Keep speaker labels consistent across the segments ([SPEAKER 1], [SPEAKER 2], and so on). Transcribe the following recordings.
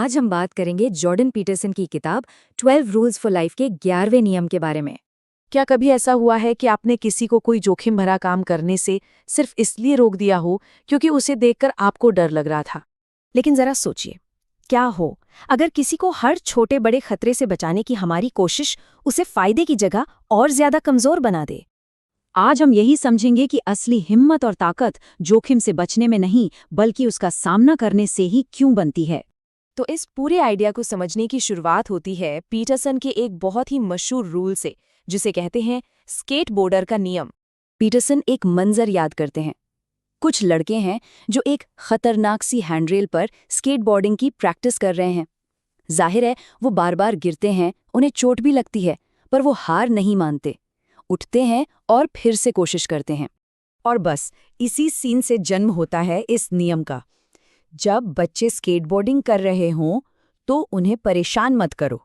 [SPEAKER 1] आज हम बात करेंगे जॉर्डन पीटरसन की किताब 12 रूल्स फॉर लाइफ के 11वें नियम के बारे में।
[SPEAKER 2] क्या कभी ऐसा हुआ है कि आपने किसी को कोई जोखिम भरा काम करने से सिर्फ इसलिए रोक दिया हो क्योंकि उसे देखकर आपको डर लग रहा था?
[SPEAKER 3] लेकिन जरा सोचिए, क्या हो अगर किसी को हर छोटे बड़े खतरे से बचाने की हमारी कोशिश उसे फायदे की जगह और ज्यादा कमजोर बना दे।
[SPEAKER 1] आज हम यही समझेंगे कि असली हिम्मत और ताकत जोखिम से बचने में नहीं बल्कि उसका सामना करने से ही क्यों बनती है।
[SPEAKER 2] तो इस पूरे आइडिया को समझने की शुरुआत होती है पीटरसन के एक बहुत ही मशहूर रूल से, जिसे कहते हैं स्केटबोर्डर का नियम।
[SPEAKER 1] पीटरसन एक मंजर याद करते हैं। कुछ लड़के हैं जो एक खतरनाक सी हैंडरेल पर स्केटबोर्डिंग की प्रैक्टिस कर रहे हैं। जाहिर है वो बार बार गिरते हैं, उन्हें चोट भी लगती है, पर वो हार नहीं मानते, उठते हैं और फिर से कोशिश करते हैं।
[SPEAKER 3] और बस इसी सीन से जन्म होता है इस नियम का। जब बच्चे स्केटबोर्डिंग कर रहे हों तो उन्हें परेशान मत करो।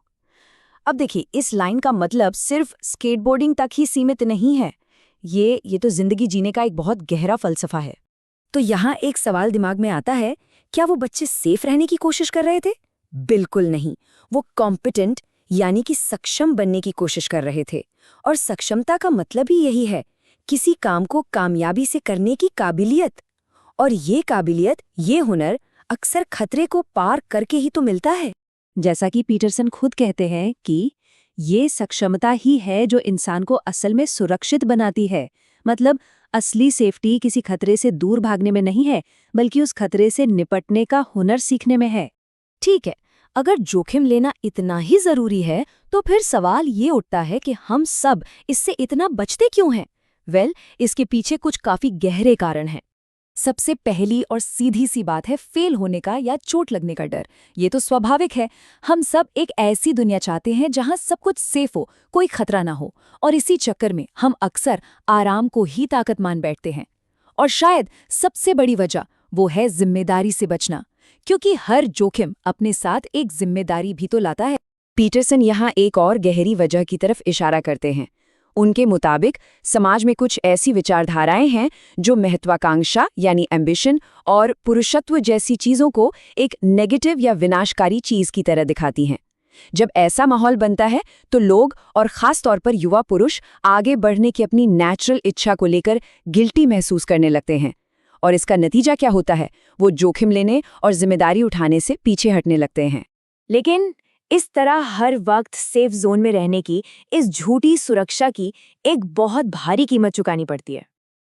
[SPEAKER 3] अब देखिए, इस लाइन का मतलब सिर्फ स्केटबोर्डिंग तक ही सीमित नहीं है। ये तो जिंदगी जीने का एक बहुत गहरा फलसफा है। तो यहाँ एक सवाल दिमाग में आता है, क्या वो बच्चे सेफ रहने की कोशिश कर रहे थे? बिल्कुल नहीं। वो कॉम्पिटेंट यानी कि सक्षम बनने की कोशिश कर रहे थे। और सक्षमता का मतलब ही यही है, किसी काम को कामयाबी से करने की काबिलियत। और ये काबिलियत, ये हुनर अक्सर खतरे को पार करके ही तो मिलता है।
[SPEAKER 1] जैसा कि पीटरसन खुद कहते हैं कि ये सक्षमता ही है जो इंसान को असल में सुरक्षित बनाती है। मतलब असली सेफ्टी किसी खतरे से दूर भागने में नहीं है, बल्कि उस खतरे से निपटने का हुनर सीखने में है।
[SPEAKER 3] ठीक है, अगर जोखिम लेना इतना ही जरूरी है तो फिर सवाल ये उठता है कि हम सब इससे इतना बचते क्यों हैं? इसके पीछे कुछ काफी गहरे कारण हैं। सबसे पहली और सीधी सी बात है फेल होने का या चोट लगने का डर। ये तो स्वाभाविक है। हम सब एक ऐसी दुनिया चाहते हैं जहां सब कुछ सेफ हो, कोई खतरा ना हो, और इसी चक्कर में हम अक्सर आराम को ही ताकत मान बैठते हैं। और शायद सबसे बड़ी वजह वो है जिम्मेदारी से बचना, क्योंकि हर जोखिम अपने साथ एक जिम्मेदारी भी तो लाता है। पीटरसन यहाँ एक और गहरी वजह की तरफ इशारा करते हैं। उनके मुताबिक समाज में कुछ ऐसी विचारधाराएं हैं जो महत्वाकांक्षा यानी एम्बिशन और पुरुषत्व जैसी चीजों को एक नेगेटिव या विनाशकारी चीज की तरह दिखाती हैं। जब ऐसा माहौल बनता है तो लोग, और खास तौर पर युवा पुरुष, आगे बढ़ने की अपनी नेचुरल इच्छा को लेकर गिल्टी महसूस करने लगते हैं। और इसका नतीजा क्या होता है? वो जोखिम लेने और जिम्मेदारी उठाने से पीछे हटने लगते हैं। लेकिन इस तरह हर वक्त सेफ जोन में रहने की, इस झूठी सुरक्षा की एक बहुत भारी कीमत चुकानी पड़ती है।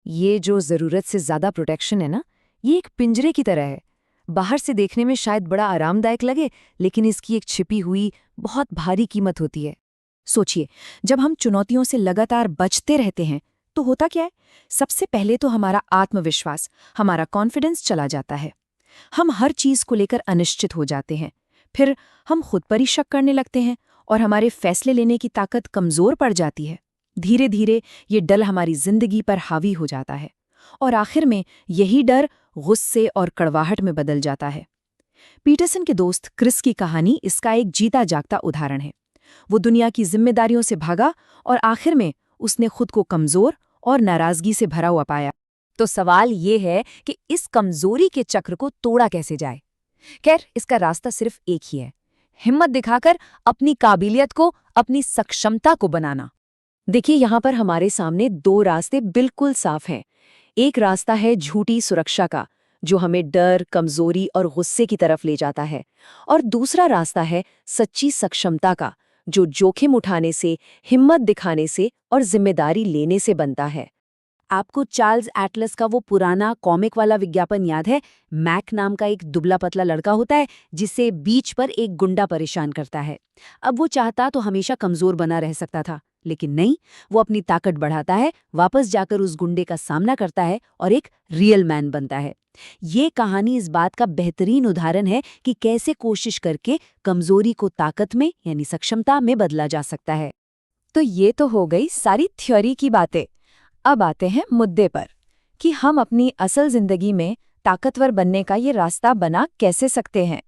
[SPEAKER 3] ये जो जरूरत से ज्यादा प्रोटेक्शन है ना, ये एक पिंजरे की तरह है। बाहर से देखने में शायद बड़ा आरामदायक लगे, लेकिन इसकी एक छिपी हुई बहुत भारी कीमत होती है। सोचिए, जब हम चुनौतियों से लगातार बचते रहते हैं तो होता क्या है? सबसे पहले तो हमारा आत्मविश्वास, हमारा कॉन्फिडेंस चला जाता है। हम हर चीज को लेकर अनिश्चित हो जाते हैं। फिर हम खुद पर ही शक करने लगते हैं और हमारे फैसले लेने की ताकत कमजोर पड़ जाती है। धीरे धीरे ये डर हमारी जिंदगी पर हावी हो जाता है और आखिर में यही डर गुस्से और कड़वाहट में बदल जाता है। पीटरसन के दोस्त क्रिस की कहानी इसका एक जीता जागता उदाहरण है। वो दुनिया की जिम्मेदारियों से भागा और आखिर में उसने खुद को कमजोर और नाराजगी से भरा हुआ पाया। तो सवाल ये है कि इस कमजोरी के चक्र को तोड़ा कैसे जाए? खैर, इसका रास्ता सिर्फ एक ही है, हिम्मत दिखाकर अपनी काबिलियत को, अपनी सक्षमता को बनाना। देखिए, यहाँ पर हमारे सामने दो रास्ते बिल्कुल साफ हैं। एक रास्ता है झूठी सुरक्षा का, जो हमें डर, कमजोरी और गुस्से की तरफ ले जाता है, और दूसरा रास्ता है सच्ची सक्षमता का, जो जोखिम उठाने से, हिम्मत दिखाने से और जिम्मेदारी लेने से बनता है। आपको चार्ल्स एटलस का वो पुराना कॉमिक वाला विज्ञापन याद है? मैक नाम का एक दुबला पतला लड़का होता है जिसे बीच पर एक गुंडा परेशान करता है। अब वो चाहता तो हमेशा कमजोर बना रह सकता था, लेकिन नहीं, वो अपनी ताकत बढ़ाता है, वापस जाकर उस गुंडे का सामना करता है और एक रियल मैन बनता है। ये कहानी इस बात का बेहतरीन उदाहरण है कि कैसे कोशिश करके कमजोरी को ताकत में यानी सक्षमता में बदला जा सकता है। तो ये तो हो गई सारी थ्योरी की बातें। अब आते हैं मुद्दे पर कि हम अपनी असल जिंदगी में ताकतवर बनने का ये रास्ता बना कैसे सकते हैं।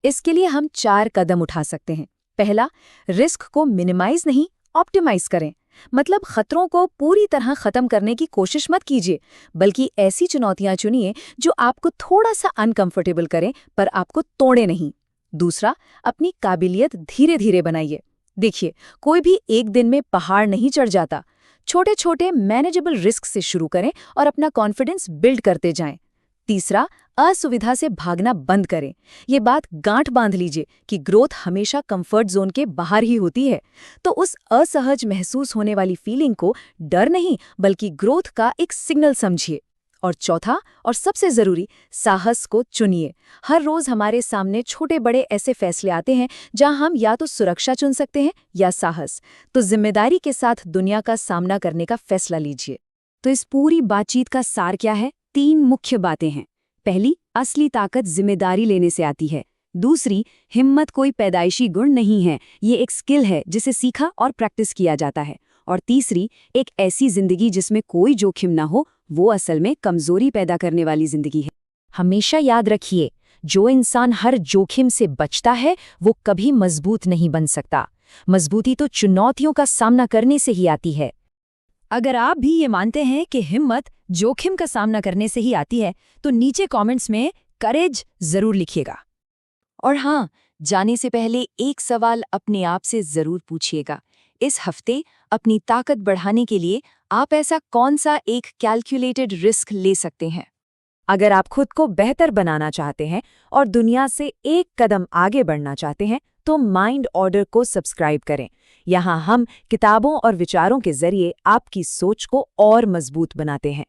[SPEAKER 3] इसके लिए हम 4 कदम उठा सकते हैं। पहला, रिस्क को मिनिमाइज नहीं, ऑप्टिमाइज करें। मतलब खतरों को पूरी तरह खत्म करने की कोशिश मत कीजिए, बल्कि ऐसी चुनौतियां चुनिए जो आपको थोड़ा सा अनकंफर्टेबल करें पर आपको तोड़े नहीं।
[SPEAKER 1] दूसरा, अपनी काबिलियत धीरे धीरे बनाइए। देखिए, कोई भी एक दिन में पहाड़ नहीं चढ़ जाता। छोटे छोटे मैनेजेबल रिस्क से शुरू करें और अपना कॉन्फिडेंस बिल्ड करते जाएं। तीसरा, असुविधा से भागना बंद करें। ये बात गांठ बांध लीजिए कि ग्रोथ हमेशा कंफर्ट जोन के बाहर ही होती है। तो उस असहज महसूस होने वाली फीलिंग को डर नहीं, बल्कि ग्रोथ का एक सिग्नल समझिए। और चौथा और सबसे जरूरी, साहस को चुनिए। हर रोज हमारे सामने छोटे बड़े ऐसे फैसले आते हैं जहां हम या तो सुरक्षा चुन सकते हैं या साहस। तो जिम्मेदारी के साथ दुनिया का सामना करने का फैसला लीजिए। तो इस पूरी बातचीत का सार क्या है? 3 मुख्य बातें हैं। पहली, असली ताकत जिम्मेदारी लेने से आती है। दूसरी, हिम्मत कोई पैदाइशी गुण नहीं है, ये एक स्किल है जिसे सीखा और प्रैक्टिस किया जाता है। और तीसरी, एक ऐसी जिंदगी जिसमें कोई जोखिम ना हो, वो असल में कमजोरी पैदा करने वाली जिंदगी है।
[SPEAKER 3] हमेशा याद रखिए, जो इंसान हर जोखिम से बचता है वो कभी मजबूत नहीं बन सकता। मजबूती तो चुनौतियों का सामना करने से ही आती है।
[SPEAKER 1] अगर आप भी ये मानते हैं कि हिम्मत जोखिम का सामना करने से ही आती है, तो नीचे कमेंट्स में करेज जरूर लिखिएगा। और हाँ, जाने से पहले एक सवाल अपने आप से जरूर पूछिएगा। इस हफ्ते अपनी ताकत बढ़ाने के लिए आप ऐसा कौन सा एक कैलकुलेटेड रिस्क ले सकते हैं?
[SPEAKER 2] अगर आप खुद को बेहतर बनाना चाहते हैं और दुनिया से एक कदम आगे बढ़ना चाहते हैं तो माइंड ऑर्डर को सब्सक्राइब करें। यहाँ हम किताबों और विचारों के जरिए आपकी सोच को और मजबूत बनाते हैं।